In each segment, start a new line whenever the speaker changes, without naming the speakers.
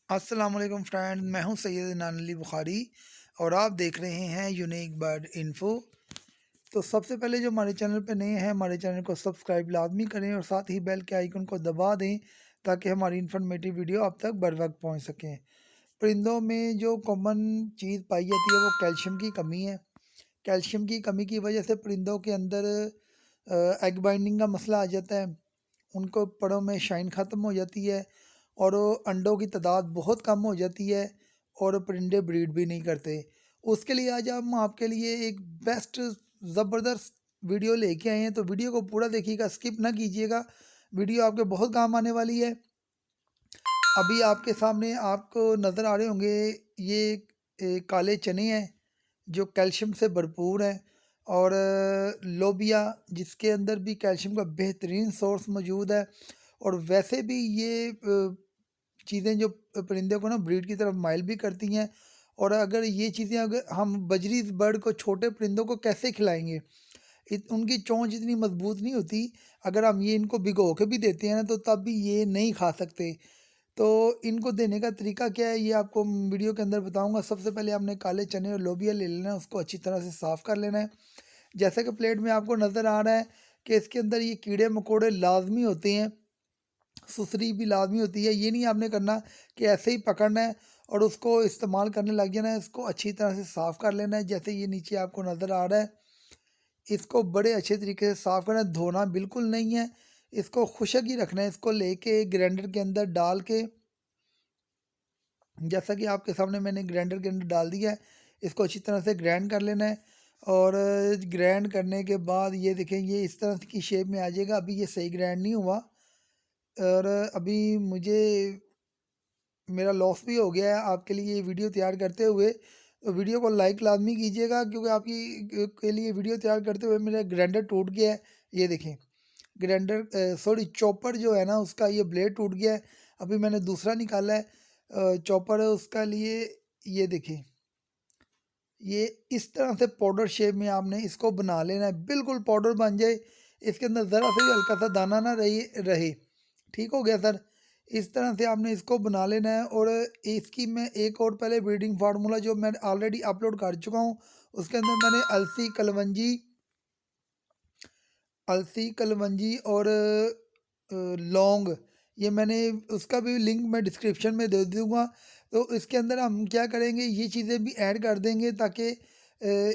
अस्सलाम वालेकुम फ्रेंड, मैं हूं सैयद इनान अली बुखारी और आप देख रहे हैं यूनिक बर्ड इन्फो। तो सबसे पहले जो हमारे चैनल पे नए हैं, हमारे चैनल को सब्सक्राइब लाजमी करें और साथ ही बेल के आइकन को दबा दें ताकि हमारी इन्फॉर्मेटिव वीडियो आप तक बर वक्त पहुँच सकें। परिंदों में जो कॉमन चीज़ पाई जाती है वो कैल्शियम की कमी है। कैल्शियम की कमी की वजह से परिंदों के अंदर एग बाइंडिंग का मसला आ जाता है। उनको पड़ों में शाइन ख़त्म हो जाती है और वो अंडों की तादाद बहुत कम हो जाती है और परिंदे ब्रीड भी नहीं करते। उसके लिए आज हम आपके लिए एक बेस्ट ज़बरदस्त वीडियो लेके आए हैं, तो वीडियो को पूरा देखिएगा, स्किप ना कीजिएगा। वीडियो आपके बहुत काम आने वाली है। अभी आपके सामने आपको नज़र आ रहे होंगे ये काले चने हैं जो कैल्शियम से भरपूर हैं और लोबिया जिसके अंदर भी कैल्शियम का बेहतरीन सोर्स मौजूद है। और वैसे भी ये चीज़ें जो परिंदे को ना ब्रीड की तरफ माइल भी करती हैं। और अगर ये चीज़ें अगर हम बजरी बर्ड को छोटे परिंदों को कैसे खिलाएंगे, उनकी चोंच इतनी मजबूत नहीं होती। अगर हम ये इनको भिगो के भी देते हैं ना तो तब भी ये नहीं खा सकते। तो इनको देने का तरीका क्या है ये आपको वीडियो के अंदर बताऊंगा। सबसे पहले आपने काले चने और लोबिया ले लेना है, उसको अच्छी तरह से साफ़ कर लेना है। जैसा कि प्लेट में आपको नज़र आ रहा है कि इसके अंदर ये कीड़े मकोड़े लाजमी होते हैं, सुसरी भी लाजमी होती है। ये नहीं आपने करना कि ऐसे ही पकड़ना है और उसको इस्तेमाल करने लग जाना है। इसको अच्छी तरह से साफ़ कर लेना है। जैसे ये नीचे आपको नज़र आ रहा है, इसको बड़े अच्छे तरीके से साफ़ करना है, धोना बिल्कुल नहीं है। इसको खुशक ही रखना है। इसको लेके ग्राइंडर के अंदर डाल के, जैसा कि आपके सामने मैंने ग्राइंडर के अंदर डाल दिया है, इसको अच्छी तरह से ग्राइंड कर लेना है। और ग्राइंड करने के बाद ये देखें ये इस तरह की शेप में आ जाएगा। अभी ये सही ग्राइंड नहीं हुआ और अभी मुझे मेरा लॉस भी हो गया है आपके लिए ये वीडियो तैयार करते हुए। तो वीडियो को लाइक लाजमी कीजिएगा क्योंकि आपकी के लिए वीडियो तैयार करते हुए मेरा ग्राइंडर टूट गया है। ये देखें ग्राइंडर सॉरी चॉपर जो है ना उसका ये ब्लेड टूट गया है। अभी मैंने दूसरा निकाला है चॉपर है उसका लिए। ये देखें ये इस तरह से पाउडर शेप में आपने इसको बना लेना है, बिल्कुल पाउडर बन जाए। इसके अंदर ज़रा सा भी हल्का सा दाना ना रहे। ठीक हो गया सर। इस तरह से आपने इसको बना लेना है। और इसकी मैं एक और पहले ब्रीडिंग फार्मूला जो मैं ऑलरेडी अपलोड कर चुका हूँ, उसके अंदर मैंने अलसी कलवंजी और लौंग, ये मैंने उसका भी लिंक मैं डिस्क्रिप्शन में दे दूँगा। तो इसके अंदर हम क्या करेंगे ये चीज़ें भी ऐड कर देंगे ताकि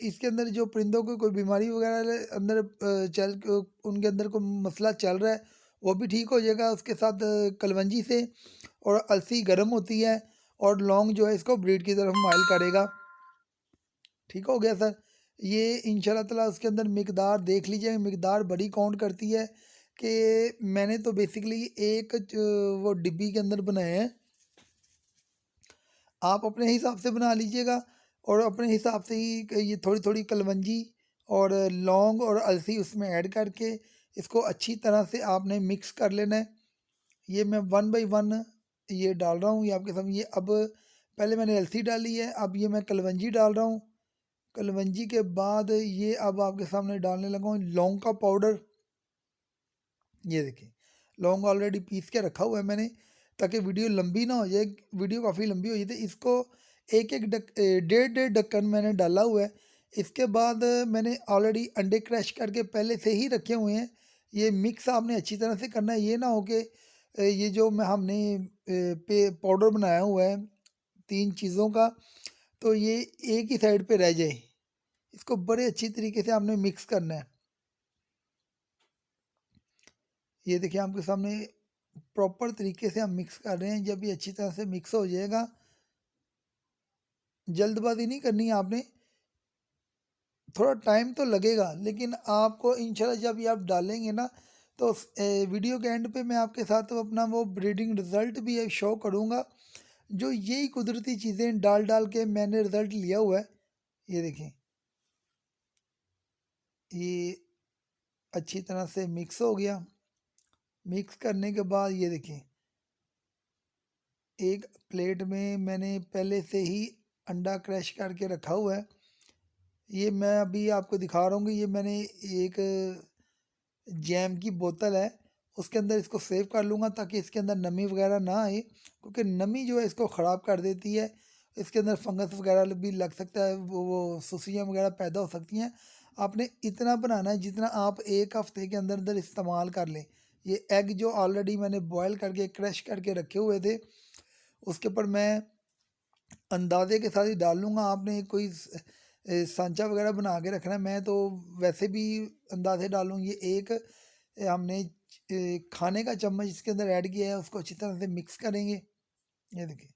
इसके अंदर जो परिंदों को कोई बीमारी वगैरह अंदर उनके अंदर कोई मसला चल रहा है वो भी ठीक हो जाएगा। उसके साथ कलवंजी से और अलसी गर्म होती है और लौंग जो है इसको ब्रीड की तरफ माइल करेगा। ठीक हो गया सर। ये इंशाल्लाह ताला उसके अंदर मिकदार देख लीजिए, मिकदार बड़ी काउंट करती है कि मैंने तो बेसिकली एक वो डिब्बी के अंदर बनाए हैं। आप अपने हिसाब से बना लीजिएगा और अपने हिसाब से ही ये थोड़ी थोड़ी कलवंजी और लौंग और अलसी उसमें ऐड करके इसको अच्छी तरह से आपने मिक्स कर लेना है। ये मैं वन बाई वन ये डाल रहा हूँ ये आपके सामने। ये अब पहले मैंने अलसी डाली है, अब ये मैं कलवंजी डाल रहा हूँ। कलवंजी के बाद ये अब आपके सामने डालने लगा हूँ लौंग का पाउडर। ये देखिए लौंग ऑलरेडी पीस के रखा हुआ है मैंने ताकि वीडियो लंबी ना हो जाए। वीडियो काफ़ी लंबी हो जाती है। इसको एक एक डेढ़ डेढ़ ढक्कन मैंने डाला हुआ है। इसके बाद मैंने ऑलरेडी अंडे क्रैश करके पहले से ही रखे हुए हैं। ये मिक्स आपने अच्छी तरह से करना है। ये ना हो कि ये जो मैं हमने पे पाउडर बनाया हुआ है तीन चीज़ों का, तो ये एक ही साइड पे रह जाए। इसको बड़े अच्छी तरीके से आपने मिक्स करना है। ये देखिए आपके सामने प्रॉपर तरीके से हम मिक्स कर रहे हैं। जब ये अच्छी तरह से मिक्स हो जाएगा, जल्दबाजी नहीं करनी है आपने, थोड़ा टाइम तो लगेगा लेकिन आपको इंशाल्लाह जब ये आप डालेंगे ना तो वीडियो के एंड पे मैं आपके साथ अपना वो ब्रीडिंग रिज़ल्ट भी शो करूँगा जो यही कुदरती चीज़ें डाल डाल के मैंने रिज़ल्ट लिया हुआ है। ये देखें ये अच्छी तरह से मिक्स हो गया। मिक्स करने के बाद ये देखें एक प्लेट में मैंने पहले से ही अंडा क्रश करके रखा हुआ है। ये मैं अभी आपको दिखा रहा हूँ कि ये मैंने एक जैम की बोतल है उसके अंदर इसको सेव कर लूँगा ताकि इसके अंदर नमी वगैरह ना आए, क्योंकि नमी जो है इसको ख़राब कर देती है। इसके अंदर फंगस वगैरह भी लग सकता है, वो सुसियाँ वगैरह पैदा हो सकती हैं। आपने इतना बनाना है जितना आप 1 हफ़्ते के अंदर अंदर इस्तेमाल कर लें। ये एग जो ऑलरेडी मैंने बॉयल करके क्रश करके रखे हुए थे, उसके ऊपर मैं अंदाज़े के साथ ही डाल लूँगा। आपने कोई सांचा वगैरह बना के रखना है, मैं तो वैसे भी अंदाज़े डालूँ। ये एक हमने खाने का चम्मच इसके अंदर ऐड किया है, उसको अच्छी तरह से मिक्स करेंगे। ये देखिए,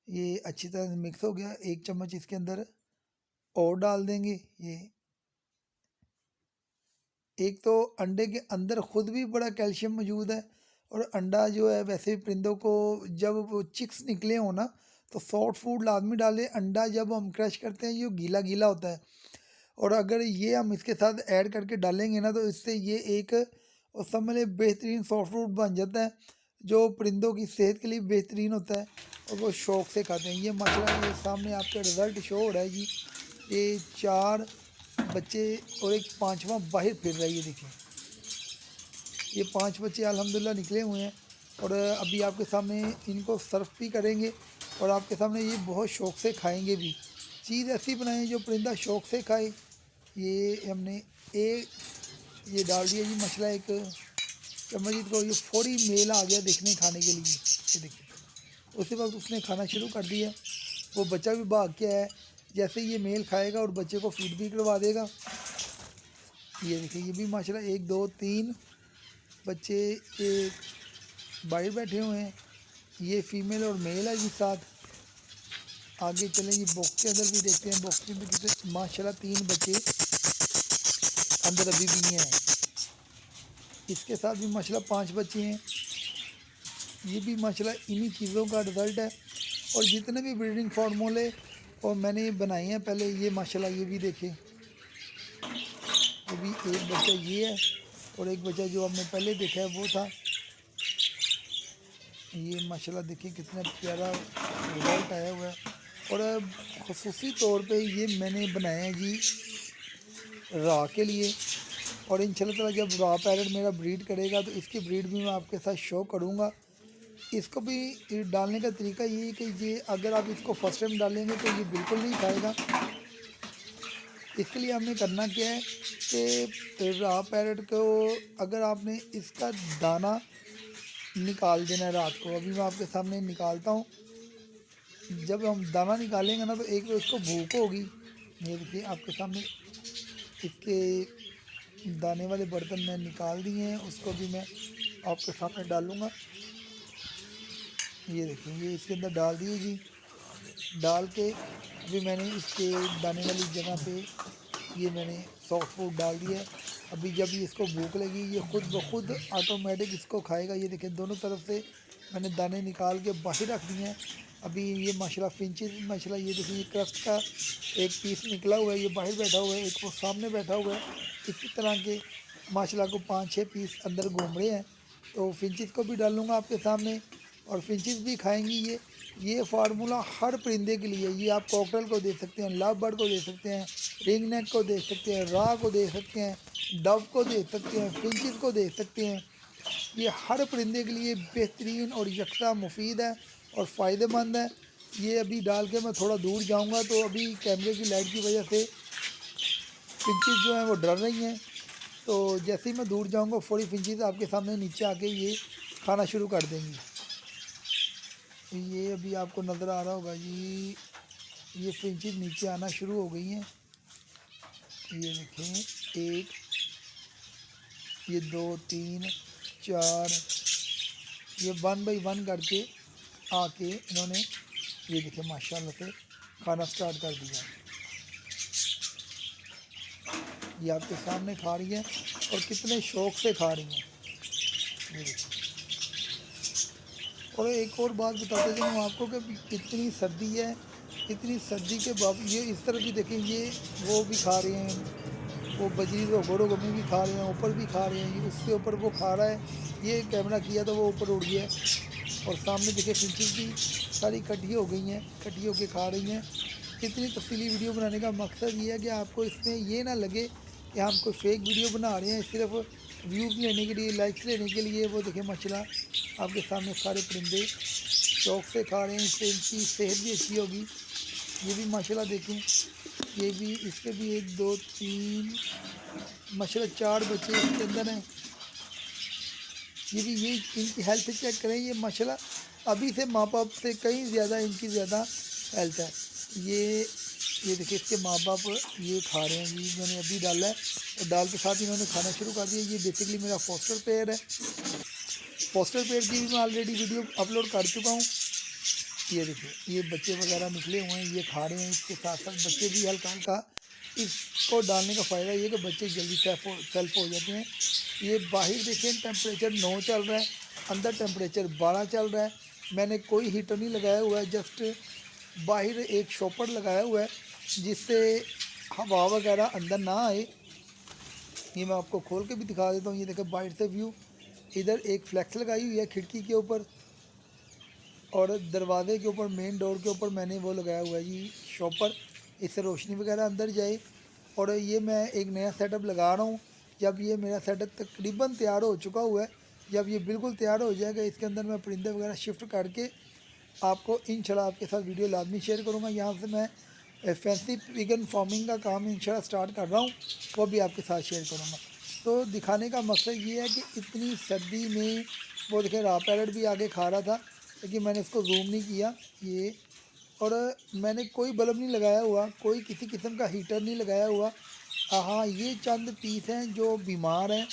ये अच्छी तरह से मिक्स हो गया। 1 चम्मच इसके अंदर और डाल देंगे। ये एक तो अंडे के अंदर ख़ुद भी बड़ा कैल्शियम मौजूद है, और अंडा जो है वैसे भी परिंदों को जब वो चिक्स निकले हो ना, तो सॉफ्ट फूड लाजमी डालें। अंडा जब हम क्रश करते हैं ये गीला गीला होता है, और अगर ये हम इसके साथ ऐड करके डालेंगे ना, तो इससे ये एक और समझ लें बेहतरीन सॉफ्ट फूड बन जाता है, जो परिंदों की सेहत के लिए बेहतरीन होता है और वो शौक़ से खाते हैं। ये माशाल्लाह ये सामने आपका रिज़ल्ट शो हो रहा है जी। ये 4 बच्चे और एक 5वां बाहर फिर रहा है। ये देखिए, ये 5 बच्चे अल्हम्दुलिल्लाह निकले हुए हैं, और अभी आपके सामने इनको सर्व भी करेंगे, और आपके सामने ये बहुत शौक़ से खाएंगे भी। चीज़ ऐसी बनाएं जो परिंदा शौक़ से खाए। ये हमने ये डाल दिया जी मसला, एक चम्मच को, ये फौरी मेल आ गया देखने खाने के लिए। ये देखिए, उसी वक्त उसने खाना शुरू कर दिया। वो बच्चा भी भाग के आया, जैसे ये मेल खाएगा और बच्चे को फीड भी करवा देगा। ये देखिए, ये भी माशाल्लाह 1 2 3 बच्चे ये बाहर बैठे हुए हैं। ये फीमेल और मेल है जी साथ। आगे चलें जी, बॉक्स के अंदर भी देखते हैं। बॉक्स के अंदर कितने माशाल्लाह 3 बच्चे अंदर अभी भी हैं। इसके साथ भी माशाल्लाह 5 बच्चे हैं। ये भी माशाल्लाह इन्हीं चीज़ों का रिज़ल्ट है। और जितने भी ब्रीडिंग फार्मूले और मैंने बनाए हैं पहले, ये माशाल्लाह ये भी देखें, अभी एक बच्चा ये है, और एक बच्चा जो हमने पहले देखा है वो था। ये माशाल्लाह देखिए कितना प्यारा रिज़ल्ट आया हुआ है। और ख़ुसूसी तौर पे ये मैंने बनाए हैं जी रा के लिए, और इंशाल्लाह ताला जब रा पैरेट मेरा ब्रीड करेगा तो इसकी ब्रीड भी मैं आपके साथ शो करूँगा। इसको भी डालने का तरीका ये है कि ये अगर आप इसको फर्स्ट टाइम डालेंगे तो ये बिल्कुल नहीं खाएगा। इसके लिए हमने करना क्या है कि रा पैरेट को अगर आपने इसका दाना निकाल देना है रात को। अभी मैं आपके सामने निकालता हूँ। जब हम दाना निकालेंगे ना, तो एक तो इसको भूख होगी। ये देखिए आपके सामने इसके दाने वाले बर्तन में निकाल दिए हैं, उसको भी मैं आपके सामने डालूँगा। ये देखिए, ये इसके अंदर डाल दिए जी। डाल के अभी मैंने इसके दाने वाली जगह पे ये मैंने सॉफ्ट फूड डाल दिया है। अभी जब ये इसको भूख लगी, ये ख़ुद ब खुद ऑटोमेटिक इसको खाएगा। ये देखिए, दोनों तरफ से मैंने दाने निकाल के बाहर रख दिए हैं। अभी ये माशाल्लाह फिंचेस माशाल्लाह, ये देखिए, ये क्रस्ट का एक पीस निकला हुआ है, ये बाहर बैठा हुआ है, एक वो सामने बैठा हुआ है। इसी तरह के माशाल्लाह को 5-6 पीस अंदर घूम रहे हैं। तो फिंचेस को भी डालूँगा आपके सामने, और फिंचेस भी खाएंगी। ये फार्मूला हर परिंदे के लिए। ये आप कॉकटेल को दे सकते हैं, लव बर्ड को दे सकते हैं, रिंग नेक को दे सकते हैं, रा को दे सकते हैं, डव को दे सकते हैं, फिंचेस को दे सकते हैं। ये हर परिंदे के लिए बेहतरीन और यकसा मुफीद है और फ़ायदेमंद है। ये अभी डाल के मैं थोड़ा दूर जाऊंगा, तो अभी कैमरे की लाइट की वजह से फिंचेस जो हैं वो डर रही हैं। तो जैसे ही मैं दूर जाऊंगा, फौरी फिंचेस आपके सामने नीचे आके ये खाना शुरू कर देंगी। ये अभी आपको नज़र आ रहा होगा जी, ये फिंचेस नीचे आना शुरू हो गई हैं। ये देखें, 1 ये 2 3 4, ये 1 बाई 1 करके आके इन्होंने ये देखिए माशाल्लाह से खाना स्टार्ट कर दिया। ये आपके सामने खा रही है और कितने शौक़ से खा रही हैं। ये देखिए, और एक और बात बताते चलूँ आपको कि इतनी सर्दी है, इतनी सर्दी के बावजूद ये इस तरह भी देखें, ये वो भी खा रहे हैं, वो बजरी तो घोड़ों गमी भी खा रहे हैं, ऊपर भी खा रहे हैं। उसके ऊपर वो खा रहा है, ये कैमरा किया तो वो ऊपर उड़ गया। और सामने देखिए फिंचेस भी सारी इकट्ठी हो गई हैं, इकट्ठी होकर खा रही हैं। इतनी तफसीली वीडियो बनाने का मकसद ये है कि आपको इसमें ये ना लगे कि हम कोई फेक वीडियो बना रहे हैं। सिर्फ व्यूज़ लेने के लिए, लाइक्स लेने के लिए। वो देखें माशाल्लाह आपके सामने सारे परिंदे शौक़ से खा रहे हैं, इससे इनकी सेहत भी अच्छी होगी। ये भी माशाल्लाह देखें, ये भी, इसके भी 1 2 3 माशाल्लाह 4 बच्चे इसके अंदर हैं। ये भी, ये इनकी हेल्थ चेक करें, ये माशाल्लाह अभी से माँ बाप से कहीं ज़्यादा इनकी ज़्यादा हेल्थ है। ये देखिए इसके माँ बाप ये खा रहे हैं जी, मैंने अभी डाला है और डाल के साथ इन्होंने खाना शुरू कर दिया। ये बेसिकली मेरा फोस्टर पेयर है। फोस्टर पेयर की भी मैं ऑलरेडी वीडियो अपलोड कर चुका हूँ। ये देखिए ये बच्चे वगैरह निकले हुए हैं, ये खा रहे हैं। इसके साथ साथ बच्चे भी हल्का हल्का, इसको डालने का फ़ायदा ये है कि बच्चे जल्दी सेल्फ हो जाते हैं। ये बाहर देखें टेम्परेचर 9 चल रहा है, अंदर टेम्परेचर 12 चल रहा है। मैंने कोई हीटर नहीं लगाया हुआ है, जस्ट बाहर एक शॉपर लगाया हुआ है जिससे हवा वगैरह अंदर ना आए। ये मैं आपको खोल के भी दिखा देता हूँ। ये देखें बाहर से व्यू, इधर एक फ्लैक्स लगाई हुई है खिड़की के ऊपर और दरवाजे के ऊपर, मेन डोर के ऊपर मैंने वो लगाया हुआ है जी शॉपर, इससे रोशनी वगैरह अंदर जाए। और ये मैं एक नया सेटअप लगा रहा हूँ। जब ये मेरा सेटअप तकरीबन तैयार हो चुका हुआ है, जब ये बिल्कुल तैयार हो जाएगा, इसके अंदर मैं परिंदे वगैरह शिफ्ट करके आपको इंशाल्लाह आपके साथ वीडियो लाजमी शेयर करूँगा। यहाँ से मैं फैंसी पिगन फार्मिंग का काम इंशाल्लाह स्टार्ट कर रहा हूँ, वो भी आपके साथ शेयर करूँगा। तो दिखाने का मकसद ये है कि इतनी सर्दी में, वो देखें रॉ पैरट भी आगे खा रहा था, लेकिन मैंने इसको जूम नहीं किया ये। और मैंने कोई बल्ब नहीं लगाया हुआ, कोई किसी किस्म का हीटर नहीं लगाया हुआ। हाँ, ये चंद पीस हैं जो बीमार हैं,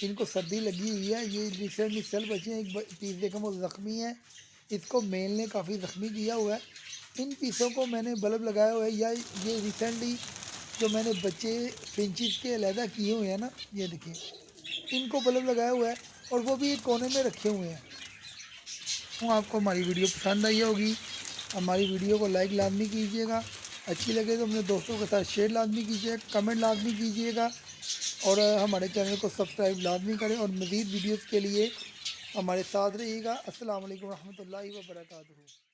इनको सर्दी लगी हुई है। ये रिसेंटली सेल बचे हैं, एक पीस देखें वो ज़ख्मी है, इसको मेल ने काफ़ी ज़ख्मी किया हुआ है। इन पीसों को मैंने बल्ब लगाया हुआ है, या ये रिसेंटली जो मैंने बच्चे फिंचिस के अलहदा किए हुए हैं ना, ये देखिए इनको बल्ब लगाया हुआ है और वो भी एक कोने में रखे हुए हैं। तो आपको हमारी वीडियो पसंद आई होगी, हमारी वीडियो को लाइक लाजमी कीजिएगा, अच्छी लगे तो अपने दोस्तों के साथ शेयर लाजमी कीजिएगा, कमेंट लाजमी कीजिएगा और हमारे चैनल को सब्सक्राइब लाजमी करें और मज़ीद वीडियोज़ के लिए हमारे साथ रहिएगा। अस्सलाम वालेकुम रहमतुल्लाहि व बरकातुहू।